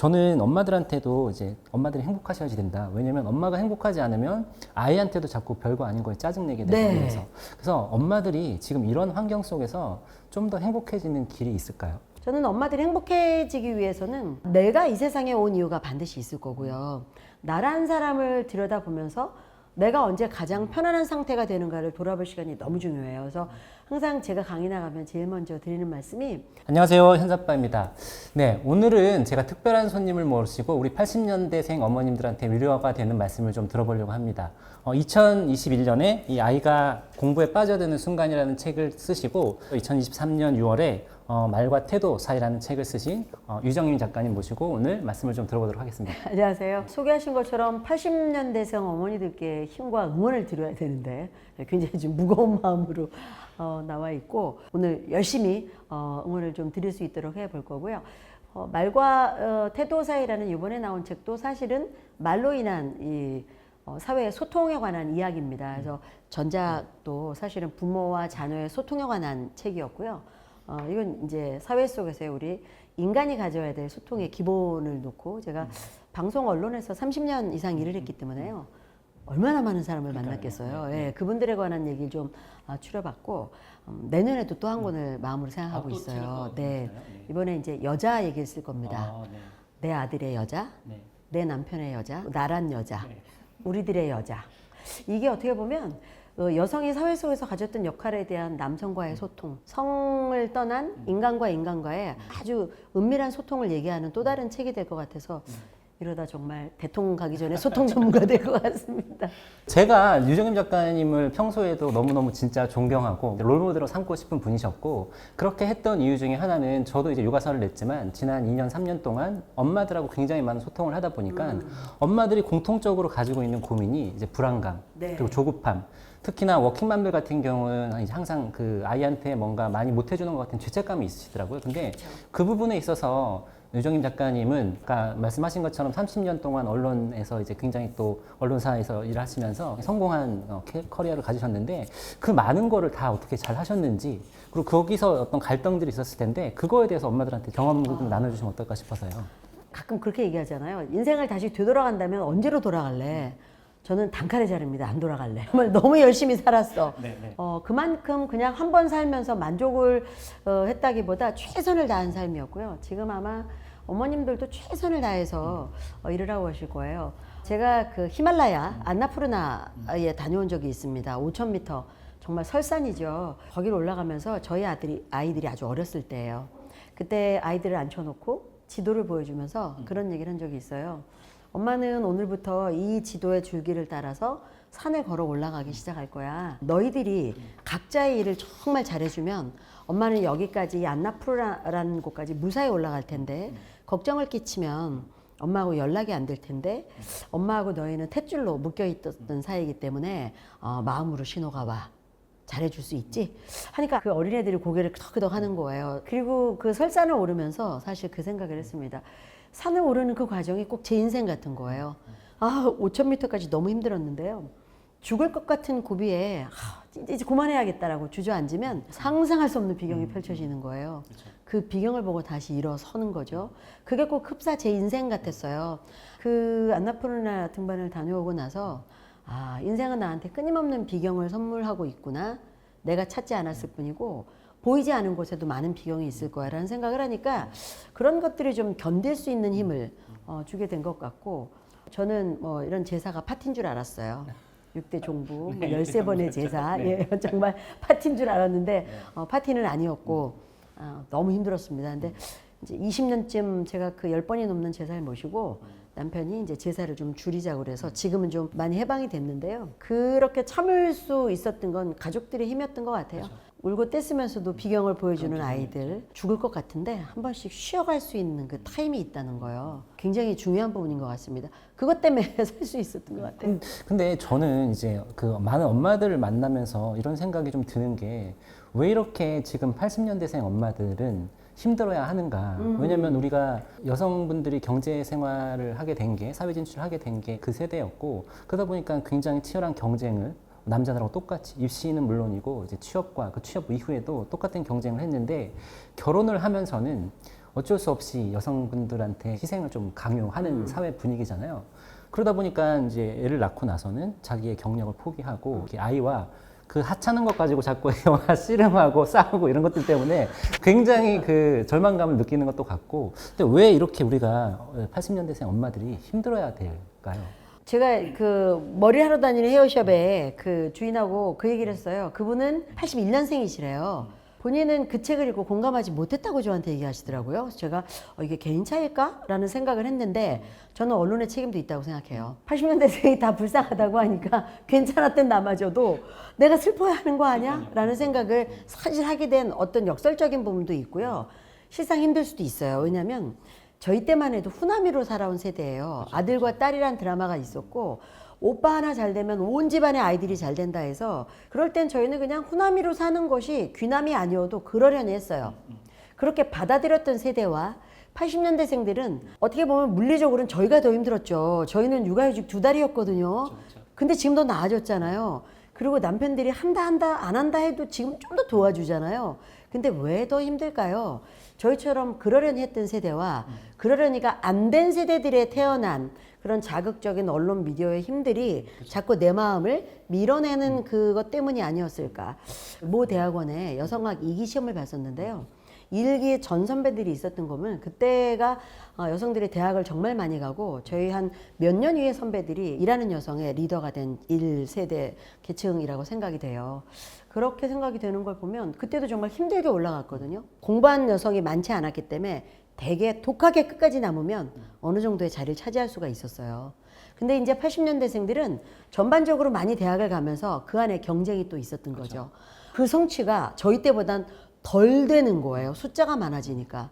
저는 엄마들한테도 이제 엄마들이 행복하셔야지 된다. 왜냐면 엄마가 행복하지 않으면 아이한테도 자꾸 별거 아닌 거에 짜증내게 되고 네. 그래서 엄마들이 지금 이런 환경 속에서 좀 더 행복해지는 길이 있을까요? 저는 엄마들이 행복해지기 위해서는 내가 이 세상에 온 이유가 반드시 있을 거고요. 나란 사람을 들여다보면서 내가 언제 가장 편안한 상태가 되는가를 돌아볼 시간이 너무 중요해요. 그래서 항상 제가 강의 나가면 제일 먼저 드리는 말씀이 안녕하세요, 현자빠입니다. 네, 오늘은 제가 특별한 손님을 모시고 우리 80년대생 어머님들한테 위로가 되는 말씀을 좀 들어보려고 합니다. 2021년에 이 아이가 공부에 빠져드는 순간이라는 책을 쓰시고 2023년 6월에 말과 태도 사이라는 책을 쓰신 유정임 작가님 모시고 오늘 말씀을 좀 들어보도록 하겠습니다. 안녕하세요. 소개하신 것처럼 80년대생 어머니들께 힘과 응원을 드려야 되는데 굉장히 좀 무거운 마음으로 나와 있고 오늘 열심히 응원을 좀 드릴 수 있도록 해볼 거고요. 말과 태도 사이라는 이번에 나온 책도 사실은 말로 인한 이 사회의 소통에 관한 이야기입니다. 그래서 전작도 사실은 부모와 자녀의 소통에 관한 책이었고요. 이건 이제 사회 속에서의 우리 인간이 가져야 될 소통의 기본을 놓고 제가 방송 언론에서 30년 이상 일을 했기 때문에요. 얼마나 많은 사람을 만났겠어요. 네. 예, 그분들에 관한 얘기를 좀 추려봤고 내년에도 또 한 권을 마음으로 생각하고 또 있어요. 책을 네, 네. 이번에 이제 여자 얘기를 쓸 겁니다. 네. 내 아들의 여자, 네. 내 남편의 여자, 나란 여자, 네. 우리들의 여자. 이게 어떻게 보면 여성이 사회 속에서 가졌던 역할에 대한 남성과의 소통, 성을 떠난 인간과 인간과의 아주 은밀한 소통을 얘기하는 또 다른 책이 될 것 같아서 이러다 정말 대통령 가기 전에 소통 전문가 될 것 같습니다. 제가 유정임 작가님을 평소에도 너무너무 진짜 존경하고 롤모델로 삼고 싶은 분이셨고 그렇게 했던 이유 중에 하나는 저도 이제 육아서를 냈지만 지난 2년, 3년 동안 엄마들하고 굉장히 많은 소통을 하다 보니까 엄마들이 공통적으로 가지고 있는 고민이 이제 불안감, 네. 그리고 조급함, 특히나 워킹맘들 같은 경우는 항상 그 아이한테 뭔가 많이 못 해주는 것 같은 죄책감이 있으시더라고요. 근데 그 부분에 있어서 유정임 작가님은 아까 말씀하신 것처럼 30년 동안 언론에서 이제 굉장히 또 언론사에서 일하시면서 성공한 커리어를 가지셨는데 그 많은 거를 다 어떻게 잘 하셨는지 그리고 거기서 어떤 갈등들이 있었을 텐데 그거에 대해서 엄마들한테 경험 좀 나눠주시면 어떨까 싶어서요. 가끔 그렇게 얘기하잖아요. 인생을 다시 되돌아간다면 언제로 돌아갈래? 저는 단칼에 자릅니다. 안 돌아갈래. 정말 너무 열심히 살았어. 네. 그만큼 그냥 한 번 살면서 만족을 했다기보다 최선을 다한 삶이었고요. 지금 아마 어머님들도 최선을 다해서 일을 하고 계실 거예요. 제가 그 히말라야 안나푸르나에 다녀온 적이 있습니다. 5,000m 정말 설산이죠. 거기를 올라가면서 저희 아이들이 아주 어렸을 때예요. 그때 아이들을 앉혀놓고 지도를 보여주면서 그런 얘기를 한 적이 있어요. 엄마는 오늘부터 이 지도의 줄기를 따라서 산을 걸어 올라가기 시작할 거야. 너희들이 각자의 일을 정말 잘해주면 엄마는 여기까지 안나푸르라는 곳까지 무사히 올라갈 텐데 걱정을 끼치면 엄마하고 연락이 안 될 텐데 엄마하고 너희는 탯줄로 묶여있던 사이이기 때문에 마음으로 신호가 와. 잘해줄 수 있지? 하니까 그 어린애들이 고개를 끄덕끄덕 하는 거예요. 그리고 그 설산을 오르면서 사실 그 생각을 했습니다. 산을 오르는 그 과정이 꼭 제 인생 같은 거예요. 5,000m까지 너무 힘들었는데요. 죽을 것 같은 고비에 이제 그만해야겠다라고 주저앉으면 상상할 수 없는 비경이 펼쳐지는 거예요. 그 비경을 보고 다시 일어서는 거죠. 그게 꼭 흡사 제 인생 같았어요. 그 안나푸르나 등반을 다녀오고 나서 인생은 나한테 끊임없는 비경을 선물하고 있구나. 내가 찾지 않았을 뿐이고 보이지 않은 곳에도 많은 비경이 있을 거야 라는 생각을 하니까 그런 것들이 좀 견딜 수 있는 힘을 주게 된 것 같고 저는 뭐 이런 제사가 파티인 줄 알았어요. 6대 종부, 13번의 제사. 예, 정말 파티인 줄 알았는데 파티는 아니었고 너무 힘들었습니다. 근데 이제 20년쯤 제가 그 10번이 넘는 제사를 모시고 남편이 이제 제사를 좀 줄이자고 그래서 지금은 좀 많이 해방이 됐는데요. 그렇게 참을 수 있었던 건 가족들의 힘이었던 것 같아요. 울고 떼쓰면서도 비경을 보여주는 아이들 죽을 것 같은데 한 번씩 쉬어갈 수 있는 그 타임이 있다는 거요. 굉장히 중요한 부분인 것 같습니다. 그것 때문에 살 수 있었던 것 같아요. 근데 저는 이제 그 많은 엄마들을 만나면서 이런 생각이 좀 드는 게 왜 이렇게 지금 80년대생 엄마들은 힘들어야 하는가. 왜냐면 우리가 여성분들이 경제 생활을 하게 된 게, 사회 진출을 하게 된 게 그 세대였고, 그러다 보니까 굉장히 치열한 경쟁을 남자들하고 똑같이 입시는 물론이고 이제 취업과 그 취업 이후에도 똑같은 경쟁을 했는데 결혼을 하면서는 어쩔 수 없이 여성분들한테 희생을 좀 강요하는 사회 분위기잖아요. 그러다 보니까 이제 애를 낳고 나서는 자기의 경력을 포기하고 이렇게 아이와 그 하찮은 것 가지고 자꾸 애와 씨름하고 싸우고 이런 것들 때문에 굉장히 그 절망감을 느끼는 것도 같고. 근데 왜 이렇게 우리가 80년대생 엄마들이 힘들어야 될까요? 제가 그 머리 하러 다니는 헤어숍에 그 주인하고 그 얘기를 했어요. 그분은 81년생이시래요. 본인은 그 책을 읽고 공감하지 못했다고 저한테 얘기하시더라고요. 그래서 제가 이게 개인 차이일까? 라는 생각을 했는데 저는 언론의 책임도 있다고 생각해요. 80년대생이 다 불쌍하다고 하니까 괜찮았던 나마저도 내가 슬퍼야 하는 거 아니야? 라는 생각을 사실 하게 된 어떤 역설적인 부분도 있고요. 실상 힘들 수도 있어요. 왜냐하면 저희 때만 해도 후나미로 살아온 세대예요. 아들과 딸이란 드라마가 있었고 오빠 하나 잘 되면 온 집안의 아이들이 잘 된다 해서 그럴 땐 저희는 그냥 후나미로 사는 것이 귀남이 아니어도 그러려니 했어요. 그렇게 받아들였던 세대와 80년대생들은 어떻게 보면 물리적으로는 저희가 더 힘들었죠. 저희는 육아휴직 2달이었거든요. 근데 지금 더 나아졌잖아요. 그리고 남편들이 한다 안 한다 해도 지금 좀 더 도와주잖아요. 근데 왜 더 힘들까요? 저희처럼 그러려니 했던 세대와 그러려니가 안 된 세대들에 태어난 그런 자극적인 언론 미디어의 힘들이 자꾸 내 마음을 밀어내는 그것 때문이 아니었을까. 모 대학원에 여성학 2기 시험을 봤었는데요. 1기 전 선배들이 있었던 거면 그때가 여성들이 대학을 정말 많이 가고 저희 한 몇 년 위에 선배들이 일하는 여성의 리더가 된 1세대 계층이라고 생각이 돼요. 그렇게 생각이 되는 걸 보면 그때도 정말 힘들게 올라갔거든요. 공부한 여성이 많지 않았기 때문에 되게 독하게 끝까지 남으면 어느 정도의 자리를 차지할 수가 있었어요. 근데 이제 80년대생들은 전반적으로 많이 대학을 가면서 그 안에 경쟁이 또 있었던 거죠. 그 성취가 저희 때보단 덜 되는 거예요. 숫자가 많아지니까.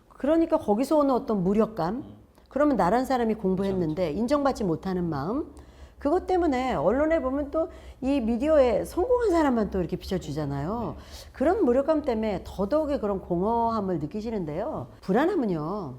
그러니까 거기서 오는 어떤 무력감, 그러면 나란 사람이 공부했는데 인정받지 못하는 마음, 그것 때문에 언론에 보면 또 이 미디어에 성공한 사람만 또 이렇게 비춰주잖아요. 그런 무력감 때문에 더더욱이 그런 공허함을 느끼시는데요. 불안함은요.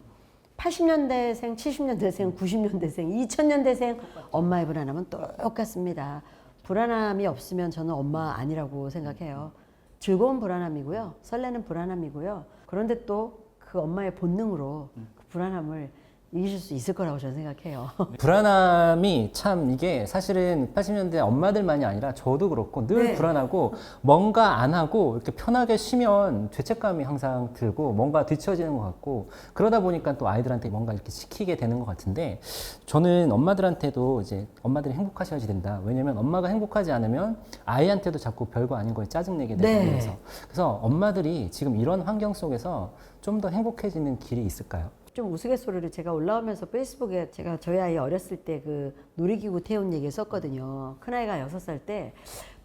80년대생, 70년대생, 90년대생, 2000년대생 엄마의 불안함은 똑같습니다. 불안함이 없으면 저는 엄마 아니라고 생각해요. 즐거운 불안함이고요. 설레는 불안함이고요. 그런데 또 그 엄마의 본능으로 그 불안함을 이기실 수 있을 거라고 저는 생각해요. 불안함이 참 이게 사실은 80년대 엄마들만이 아니라 저도 그렇고 늘 네. 불안하고 뭔가 안 하고 이렇게 편하게 쉬면 죄책감이 항상 들고 뭔가 뒤처지는 것 같고 그러다 보니까 또 아이들한테 뭔가 이렇게 시키게 되는 것 같은데 저는 엄마들한테도 이제 엄마들이 행복하셔야지 된다. 왜냐면 엄마가 행복하지 않으면 아이한테도 자꾸 별거 아닌 거에 짜증내게 되고 네. 그래서 엄마들이 지금 이런 환경 속에서 좀 더 행복해지는 길이 있을까요? 좀 우스갯소리를 제가 올라오면서 페이스북에 제가 저희 아이 어렸을 때 그 놀이기구 태운 얘기 썼거든요. 큰아이가 6살 때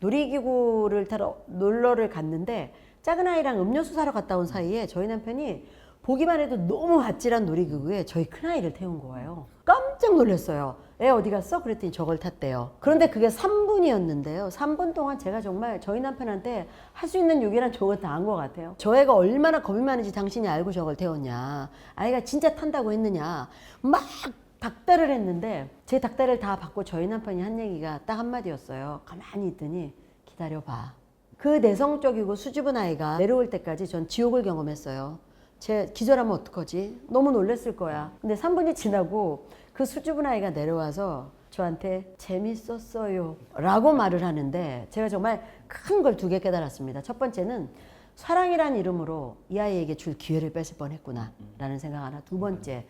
놀이기구를 타러 놀러를 갔는데 작은 아이랑 음료수 사러 갔다 온 사이에 저희 남편이 보기만 해도 너무 아찔한 놀이기구에 저희 큰아이를 태운 거예요. 깜짝 놀랐어요. 애 어디 갔어? 그랬더니 저걸 탔대요. 그런데 그게 3분이었는데요. 3분 동안 제가 정말 저희 남편한테 할 수 있는 유기란 저걸 다 한 것 같아요. 저 애가 얼마나 겁이 많은지 당신이 알고 저걸 태웠냐. 아이가 진짜 탄다고 했느냐. 막 닥달을 했는데 제 닥달을 다 받고 저희 남편이 한 얘기가 딱 한마디였어요. 가만히 있더니 기다려봐. 그 내성적이고 수줍은 아이가 내려올 때까지 전 지옥을 경험했어요. 쟤 기절하면 어떡하지? 너무 놀랬을 거야. 근데 3분이 지나고 그 수줍은 아이가 내려와서 저한테 재밌었어요 라고 말을 하는데 제가 정말 큰 걸 2개 깨달았습니다. 첫 번째는 사랑이란 이름으로 이 아이에게 줄 기회를 뺏을 뻔했구나 라는 생각 하나. 2번째,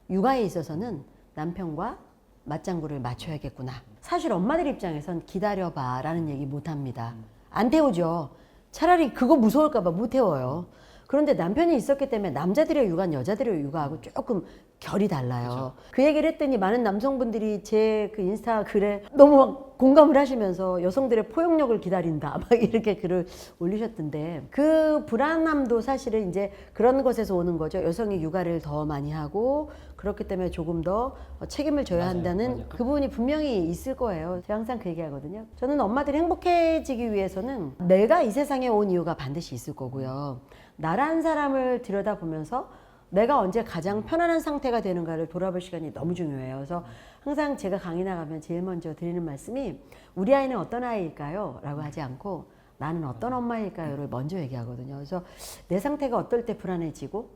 육아에 있어서는 남편과 맞장구를 맞춰야겠구나. 사실 엄마들 입장에선 기다려봐 라는 얘기 못합니다. 안 태우죠. 차라리 그거 무서울까 봐 못 태워요. 그런데 남편이 있었기 때문에 남자들의 육아는 여자들의 육아하고 조금 결이 달라요. 그 얘기를 했더니 많은 남성분들이 제 그 인스타 글에 너무 막 공감을 하시면서 여성들의 포용력을 기다린다 막 이렇게 글을 올리셨던데 그 불안함도 사실은 이제 그런 것에서 오는 거죠. 여성이 육아를 더 많이 하고 그렇기 때문에 조금 더 책임을 져야 한다는 그 부분이 분명히 있을 거예요. 제가 항상 그 얘기하거든요. 저는 엄마들이 행복해지기 위해서는 내가 이 세상에 온 이유가 반드시 있을 거고요. 나란 사람을 들여다보면서 내가 언제 가장 편안한 상태가 되는가를 돌아볼 시간이 너무 중요해요. 그래서 항상 제가 강의 나가면 제일 먼저 드리는 말씀이 우리 아이는 어떤 아이일까요? 라고 하지 않고 나는 어떤 엄마일까요?를 먼저 얘기하거든요. 그래서 내 상태가 어떨 때 불안해지고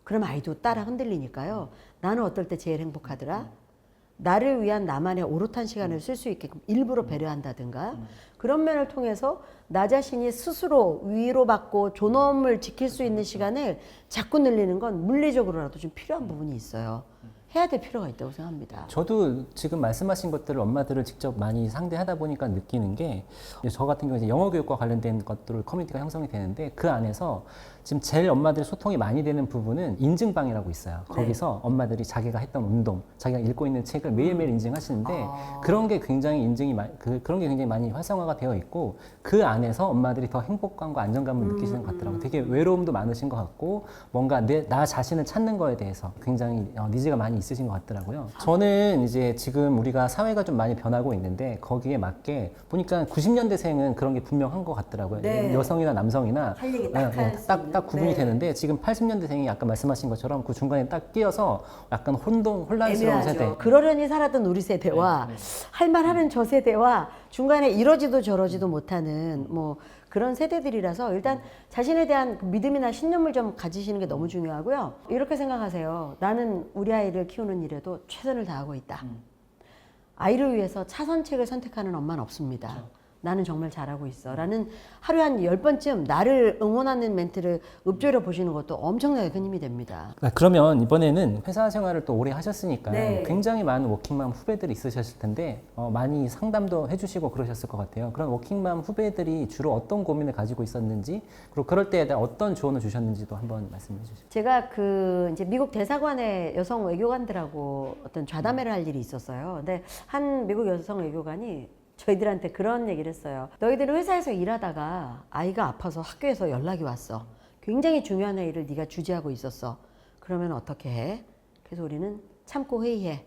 그럼 아이도 따라 흔들리니까요. 나는 어떨 때 제일 행복하더라? 나를 위한 나만의 오롯한 시간을 쓸 수 있게끔 일부러 배려한다든가 그런 면을 통해서 나 자신이 스스로 위로받고 존엄을 지킬 수 있는 시간을 자꾸 늘리는 건 물리적으로라도 좀 필요한 부분이 있어요. 해야 될 필요가 있다고 생각합니다. 저도 지금 말씀하신 것들을 엄마들을 직접 많이 상대하다 보니까 느끼는 게 저 같은 경우에 이제 영어 교육과 관련된 것들을 커뮤니티가 형성이 되는데 그 안에서 지금 제일 엄마들이 소통이 많이 되는 부분은 인증방이라고 있어요. 네. 거기서 엄마들이 자기가 했던 운동, 자기가 읽고 있는 책을 매일매일 인증하시는데 그런 게 굉장히 그런 게 굉장히 많이 활성화가 되어 있고 그 안에서 엄마들이 더 행복감과 안정감을 느끼시는 것 같더라고요. 되게 외로움도 많으신 것 같고 뭔가 나 자신을 찾는 거에 대해서 굉장히 니즈가 많이 있으신 것 같더라고요. 저는 이제 지금 우리가 사회가 좀 많이 변하고 있는데 거기에 맞게 보니까 90년대생은 그런 게 분명한 것 같더라고요. 네. 여성이나 남성이나 할 얘기 딱 할 수 있는. 딱 구분이 네. 되는데 지금 80년대생이 아까 말씀하신 것처럼 그 중간에 딱 끼어서 약간 혼란스러운 애매하죠. 세대. 그러려니 살았던 우리 세대와 할 말하는 저 세대와 중간에 이러지도 저러지도 못하는 뭐 그런 세대들이라서 일단 자신에 대한 그 믿음이나 신념을 좀 가지시는 게 너무 중요하고요. 이렇게 생각하세요. 나는 우리 아이를 키우는 일에도 최선을 다하고 있다. 아이를 위해서 차선책을 선택하는 엄마는 없습니다. 나는 정말 잘하고 있어 라는 하루에 한 10번쯤 나를 응원하는 멘트를 읊조려 보시는 것도 엄청나게 큰 힘이 됩니다. 그러면 이번에는 회사 생활을 또 오래 하셨으니까 네. 굉장히 많은 워킹맘 후배들이 있으셨을 텐데 많이 상담도 해주시고 그러셨을 것 같아요. 그런 워킹맘 후배들이 주로 어떤 고민을 가지고 있었는지 그리고 그럴 때에 대한 어떤 조언을 주셨는지도 한번 말씀해 주시죠. 제가 그 이제 미국 대사관의 여성 외교관들하고 어떤 좌담회를 할 일이 있었어요. 근데 한 미국 여성 외교관이 저희들한테 그런 얘기를 했어요. 너희들은 회사에서 일하다가 아이가 아파서 학교에서 연락이 왔어. 굉장히 중요한 회의를 네가 주재하고 있었어. 그러면 어떻게 해? 그래서 우리는 참고 회의해.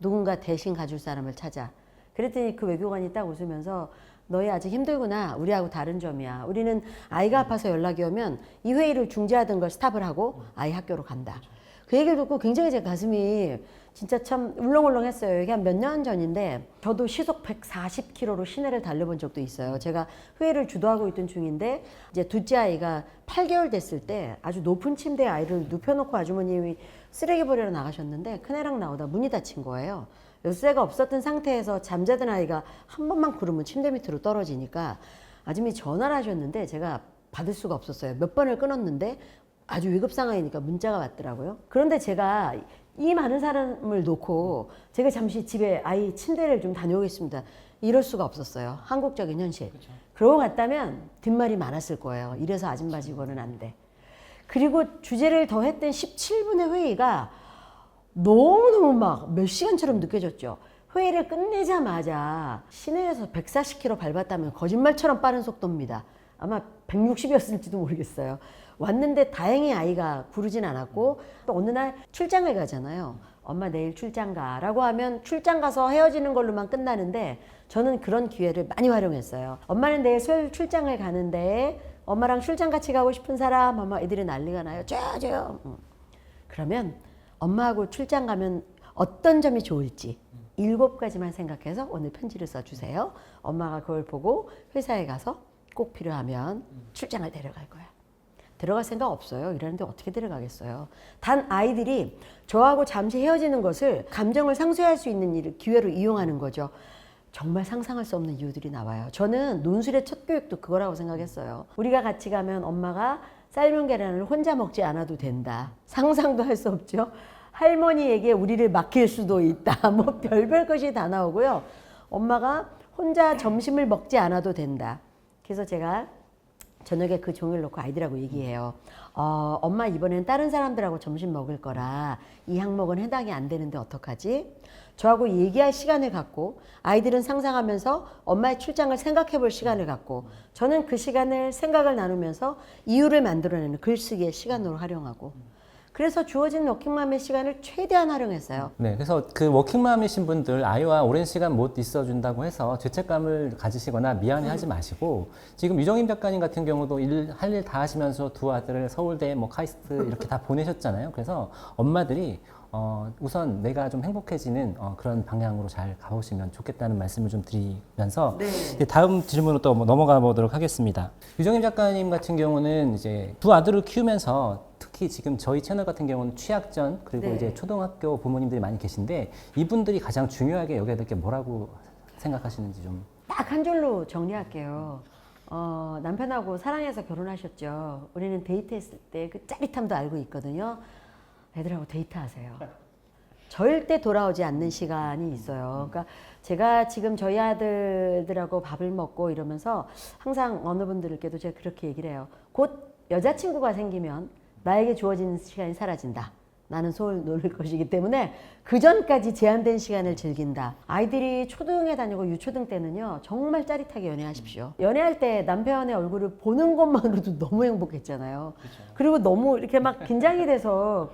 누군가 대신 가줄 사람을 찾아. 그랬더니 그 외교관이 딱 웃으면서 너희 아직 힘들구나. 우리하고 다른 점이야. 우리는 아이가 아파서 연락이 오면 이 회의를 중지하던 걸 스탑을 하고 아이 학교로 간다. 그 얘기를 듣고 굉장히 제 가슴이 진짜 참 울렁울렁했어요. 이게 한 몇 년 전인데 저도 시속 140km로 시내를 달려본 적도 있어요. 제가 회의를 주도하고 있던 중인데 이제 둘째 아이가 8개월 됐을 때 아주 높은 침대에 아이를 눕혀놓고 아주머님이 쓰레기 버리러 나가셨는데 큰애랑 나오다 문이 닫힌 거예요. 열쇠가 없었던 상태에서 잠자던 아이가 한 번만 구르면 침대 밑으로 떨어지니까 아주머니 전화를 하셨는데 제가 받을 수가 없었어요. 몇 번을 끊었는데 아주 위급 상황이니까 문자가 왔더라고요. 그런데 제가 이 많은 사람을 놓고 제가 잠시 집에 아이 침대를 좀 다녀오겠습니다. 이럴 수가 없었어요. 한국적인 현실. 그러고 갔다면 뒷말이 많았을 거예요. 이래서 아줌마 직원은 안 돼. 그리고 주제를 더 했던 17분의 회의가 너무너무 막 몇 시간처럼 느껴졌죠. 회의를 끝내자마자 시내에서 140km 밟았다면 거짓말처럼 빠른 속도입니다. 아마 160이었을지도 모르겠어요. 왔는데 다행히 아이가 구르진 않았고 또 어느 날 출장을 가잖아요. 엄마 내일 출장 가 라고 하면 출장 가서 헤어지는 걸로만 끝나는데 저는 그런 기회를 많이 활용했어요. 엄마는 내일 출장을 가는데 엄마랑 출장 같이 가고 싶은 사람 아마 애들이 난리가 나요. 저요. 그러면 엄마하고 출장 가면 어떤 점이 좋을지 7가지만 생각해서 오늘 편지를 써주세요. 엄마가 그걸 보고 회사에 가서 꼭 필요하면 출장을 데려갈 거야. 들어갈 생각 없어요. 이러는데 어떻게 데려가겠어요. 단 아이들이 저하고 잠시 헤어지는 것을 감정을 상쇄할 수 있는 기회로 이용하는 거죠. 정말 상상할 수 없는 이유들이 나와요. 저는 논술의 첫 교육도 그거라고 생각했어요. 우리가 같이 가면 엄마가 삶은 계란을 혼자 먹지 않아도 된다. 상상도 할 수 없죠. 할머니에게 우리를 맡길 수도 있다. 뭐 별별 것이 다 나오고요. 엄마가 혼자 점심을 먹지 않아도 된다. 그래서 제가 저녁에 그 종이를 놓고 아이들하고 얘기해요. 엄마 이번엔 다른 사람들하고 점심 먹을 거라 이 항목은 해당이 안 되는데 어떡하지? 저하고 얘기할 시간을 갖고 아이들은 상상하면서 엄마의 출장을 생각해 볼 시간을 갖고 저는 그 시간을 생각을 나누면서 이유를 만들어내는 글쓰기의 시간으로 활용하고 그래서 주어진 워킹맘의 시간을 최대한 활용했어요. 네, 그래서 그 워킹맘이신 분들 아이와 오랜 시간 못 있어준다고 해서 죄책감을 가지시거나 미안해하지 마시고 지금 유정임 작가님 같은 경우도 할 일 다 하시면서 두 아들을 서울대 뭐 카이스트 이렇게 다 보내셨잖아요. 그래서 엄마들이 우선 내가 좀 행복해지는 그런 방향으로 잘 가보시면 좋겠다는 말씀을 좀 드리면서 네. 다음 질문으로 또 넘어가 보도록 하겠습니다. 유정임 작가님 같은 경우는 이제 두 아들을 키우면서 특히 특히 지금 저희 채널 같은 경우는 취약전 그리고 네. 이제 초등학교 부모님들이 많이 계신데 이분들이 가장 중요하게 여겨야 될 게 뭐라고 생각하시는지 좀. 딱 한 줄로 정리할게요. 남편하고 사랑해서 결혼하셨죠. 우리는 데이트했을 때 그 짜릿함도 알고 있거든요. 애들하고 데이트하세요. 절대 돌아오지 않는 시간이 있어요. 그러니까 제가 지금 저희 아들들하고 밥을 먹고 이러면서 항상 어느 분들께도 제가 그렇게 얘기를 해요. 곧 여자친구가 생기면 나에게 주어진 시간이 사라진다. 나는 소을 놓을 것이기 때문에 그 전까지 제한된 시간을 즐긴다. 아이들이 초등에 다니고 유초등 때는요, 정말 짜릿하게 연애하십시오. 연애할 때 남편의 얼굴을 보는 것만으로도 너무 행복했잖아요. 그리고 너무 이렇게 막 긴장이 돼서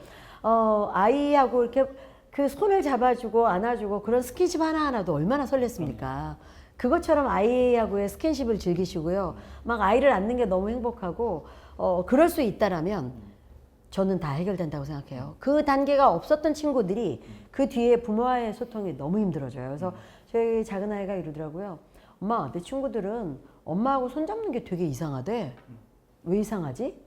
아이하고 이렇게 그 손을 잡아주고 안아주고 그런 스킨십 하나하나도 얼마나 설렜습니까? 그것처럼 아이하고의 스킨십을 즐기시고요. 막 아이를 안는 게 너무 행복하고 그럴 수 있다라면 저는 다 해결된다고 생각해요. 그 단계가 없었던 친구들이 그 뒤에 부모와의 소통이 너무 힘들어져요. 그래서 저희 작은 아이가 이러더라고요. 엄마, 내 친구들은 엄마하고 손잡는 게 되게 이상하대. 왜 이상하지?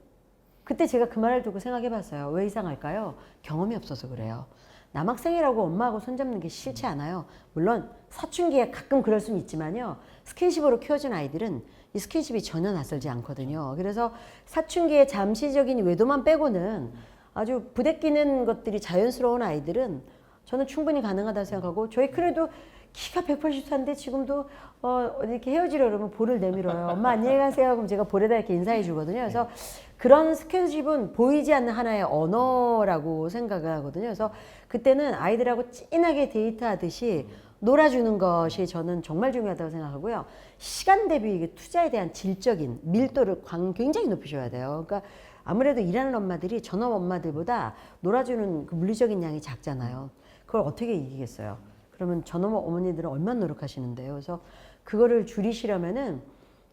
그때 제가 그 말을 듣고 생각해 봤어요. 왜 이상할까요? 경험이 없어서 그래요. 남학생이라고 엄마하고 손잡는 게 싫지 않아요. 물론 사춘기에 가끔 그럴 수는 있지만요. 스킨십으로 키워준 아이들은 이 스킨십이 전혀 낯설지 않거든요. 그래서 사춘기의 잠시적인 외도만 빼고는 아주 부대끼는 것들이 자연스러운 아이들은 저는 충분히 가능하다고 생각하고 저희 큰애도 키가 184인데 지금도 이렇게 헤어지려 그러면 볼을 내밀어요. 엄마 안녕히 가세요. 그럼 제가 볼에다 이렇게 인사해 주거든요. 그래서 그런 스킨십은 보이지 않는 하나의 언어라고 생각을 하거든요. 그래서 그때는 아이들하고 진하게 데이트하듯이 놀아주는 것이 저는 정말 중요하다고 생각하고요. 시간 대비 이게 투자에 대한 질적인 밀도를 굉장히 높이셔야 돼요. 그러니까 아무래도 일하는 엄마들이 전업 엄마들보다 놀아주는 그 물리적인 양이 작잖아요. 그걸 어떻게 이기겠어요? 그러면 전업 어머니들은 얼마나 노력하시는데요. 그래서 그거를 줄이시려면은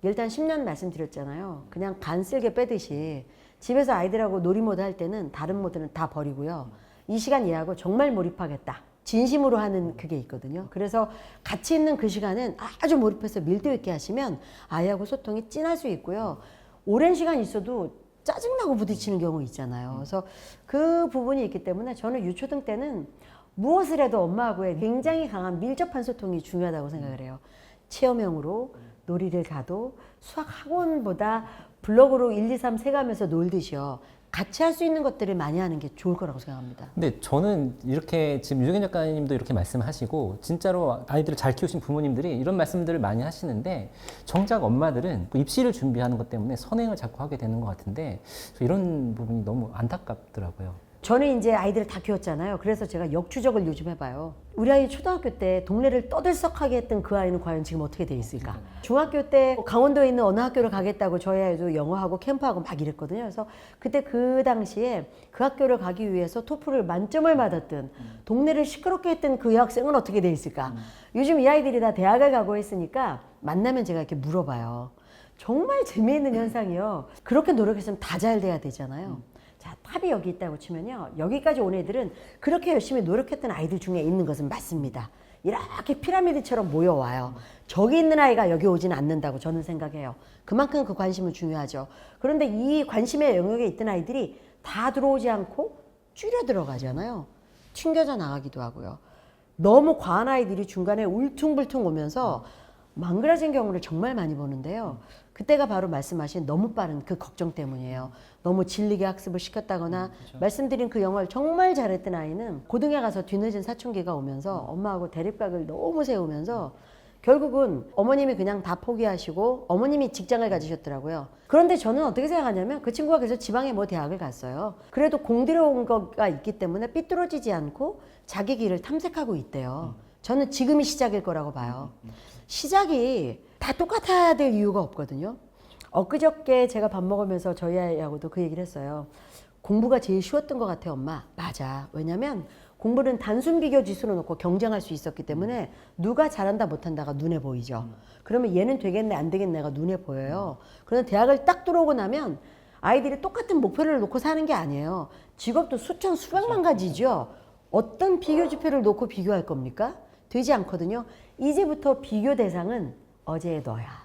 일단 10년 말씀드렸잖아요. 그냥 간 쓸게 빼듯이 집에서 아이들하고 놀이 모드 할 때는 다른 모드는 다 버리고요. 이 시간 얘하고 정말 몰입하겠다. 진심으로 하는 그게 있거든요. 그래서 같이 있는 그 시간은 아주 몰입해서 밀도 있게 하시면 아이하고 소통이 진할 수 있고요. 오랜 시간 있어도 짜증나고 부딪히는 경우 있잖아요. 그래서 그 부분이 있기 때문에 저는 유초등 때는 무엇을 해도 엄마하고의 굉장히 강한 밀접한 소통이 중요하다고 생각을 해요. 체험형으로 놀이를 가도 수학 학원보다 블럭으로 1, 2, 3 세가면서 놀듯이요. 같이 할 수 있는 것들을 많이 하는 게 좋을 거라고 생각합니다. 근데 저는 이렇게 지금 유정인 작가님도 이렇게 말씀하시고 진짜로 아이들을 잘 키우신 부모님들이 이런 말씀들을 많이 하시는데 정작 엄마들은 입시를 준비하는 것 때문에 선행을 자꾸 하게 되는 것 같은데 이런 부분이 너무 안타깝더라고요. 저는 이제 아이들을 다 키웠잖아요. 그래서 제가 역추적을 요즘 해봐요. 우리 아이 초등학교 때 동네를 떠들썩하게 했던 그 아이는 과연 지금 어떻게 돼 있을까? 중학교 때 강원도에 있는 어느 학교를 가겠다고 저희 아이도 영어하고 캠프하고 막 이랬거든요. 그래서 그때 그 당시에 그 학교를 가기 위해서 토플을 만점을 받았던 동네를 시끄럽게 했던 그 여학생은 어떻게 돼 있을까? 요즘 이 아이들이 다 대학을 가고 했으니까 만나면 제가 이렇게 물어봐요. 정말 재미있는 현상이요. 그렇게 노력했으면 다 잘 돼야 되잖아요. 자, 탑이 여기 있다고 치면요. 여기까지 온 애들은 그렇게 열심히 노력했던 아이들 중에 있는 것은 맞습니다. 이렇게 피라미드처럼 모여와요. 저기 있는 아이가 여기 오지는 않는다고 저는 생각해요. 그만큼 그 관심은 중요하죠. 그런데 이 관심의 영역에 있던 아이들이 다 들어오지 않고 줄여 들어가잖아요. 튕겨져 나가기도 하고요. 너무 과한 아이들이 중간에 울퉁불퉁 오면서 망그러진 경우를 정말 많이 보는데요. 그때가 바로 말씀하신 너무 빠른 그 걱정 때문이에요. 너무 질리게 학습을 시켰다거나 말씀드린 그 영어를 정말 잘했던 아이는 고등에 가서 뒤늦은 사춘기가 오면서 엄마하고 대립각을 너무 세우면서 결국은 어머님이 그냥 다 포기하시고 어머님이 직장을 가지셨더라고요. 그런데 저는 어떻게 생각하냐면 그 친구가 그래서 지방에 뭐 대학을 갔어요. 그래도 공 들여온 거가 있기 때문에 삐뚤어지지 않고 자기 길을 탐색하고 있대요. 저는 지금이 시작일 거라고 봐요. 시작이 다 똑같아야 될 이유가 없거든요. 엊그저께 제가 밥 먹으면서 저희 아이하고도 그 얘기를 했어요. 공부가 제일 쉬웠던 것 같아요, 엄마. 맞아. 왜냐면 공부는 단순 비교 지수로 놓고 경쟁할 수 있었기 때문에 누가 잘한다 못한다가 눈에 보이죠. 그러면 얘는 되겠네 안 되겠네가 눈에 보여요. 그런데 대학을 딱 들어오고 나면 아이들이 똑같은 목표를 놓고 사는 게 아니에요. 직업도 수천 수백만 가지죠. 어떤 비교 지표를 놓고 비교할 겁니까? 되지 않거든요. 이제부터 비교 대상은 어제의 너야.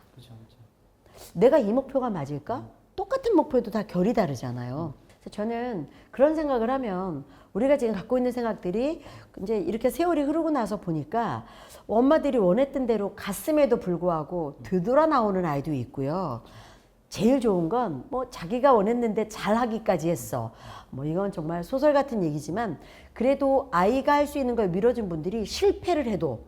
내가 이 목표가 맞을까? 똑같은 목표도 다 결이 다르잖아요. 그래서 저는 그런 생각을 하면 우리가 지금 갖고 있는 생각들이 이제 이렇게 세월이 흐르고 나서 보니까 엄마들이 원했던 대로 갔음에도 불구하고 되돌아 나오는 아이도 있고요. 제일 좋은 건 뭐 자기가 원했는데 잘하기까지 했어. 뭐 이건 정말 소설 같은 얘기지만 그래도 아이가 할 수 있는 걸 밀어준 분들이 실패를 해도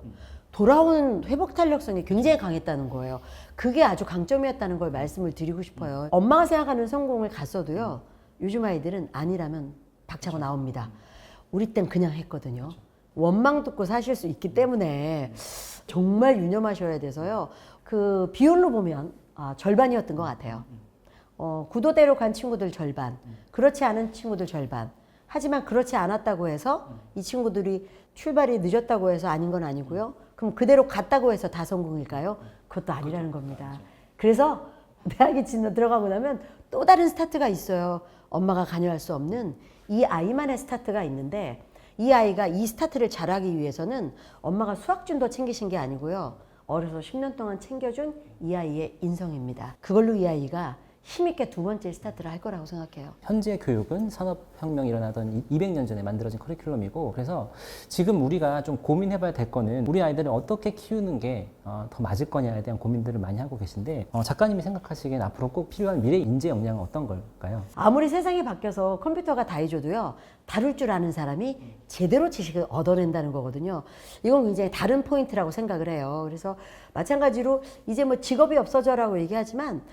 돌아오는 회복 탄력성이 굉장히 강했다는 거예요. 그게 아주 강점이었다는 걸 말씀을 드리고 싶어요. 엄마가 생각하는 성공을 갔어도요. 요즘 아이들은 아니라면 박차고 나옵니다. 우리 땐 그냥 했거든요. 원망 듣고 사실 수 있기 때문에 정말 유념하셔야 돼서요. 그 비율로 보면 절반이었던 것 같아요. 구도대로 간 친구들 절반, 그렇지 않은 친구들 절반. 하지만 그렇지 않았다고 해서 이 친구들이 출발이 늦었다고 해서 아닌 건 아니고요. 그럼 그대로 갔다고 해서 다 성공일까요? 그것도 아니라는 겁니다. 그래서 대학에 들어가고 나면 또 다른 스타트가 있어요. 엄마가 관여할 수 없는 이 아이만의 스타트가 있는데 이 아이가 이 스타트를 잘하기 위해서는 엄마가 수학준도 챙기신 게 아니고요. 어려서 10년 동안 챙겨준 이 아이의 인성입니다. 그걸로 이 아이가 힘있게 두 번째 스타트를 할 거라고 생각해요. 현재 교육은 산업혁명이 일어나던 200년 전에 만들어진 커리큘럼이고 그래서 지금 우리가 좀 고민해봐야 될 거는 우리 아이들을 어떻게 키우는 게 더 맞을 거냐에 대한 고민들을 많이 하고 계신데 작가님이 생각하시기엔 앞으로 꼭 필요한 미래 인재 역량은 어떤 걸까요? 아무리 세상이 바뀌어서 컴퓨터가 다 해줘도요. 다룰 줄 아는 사람이 제대로 지식을 얻어낸다는 거거든요. 이건 굉장히 다른 포인트라고 생각을 해요. 그래서 마찬가지로 이제 뭐 직업이 없어져라고 얘기하지만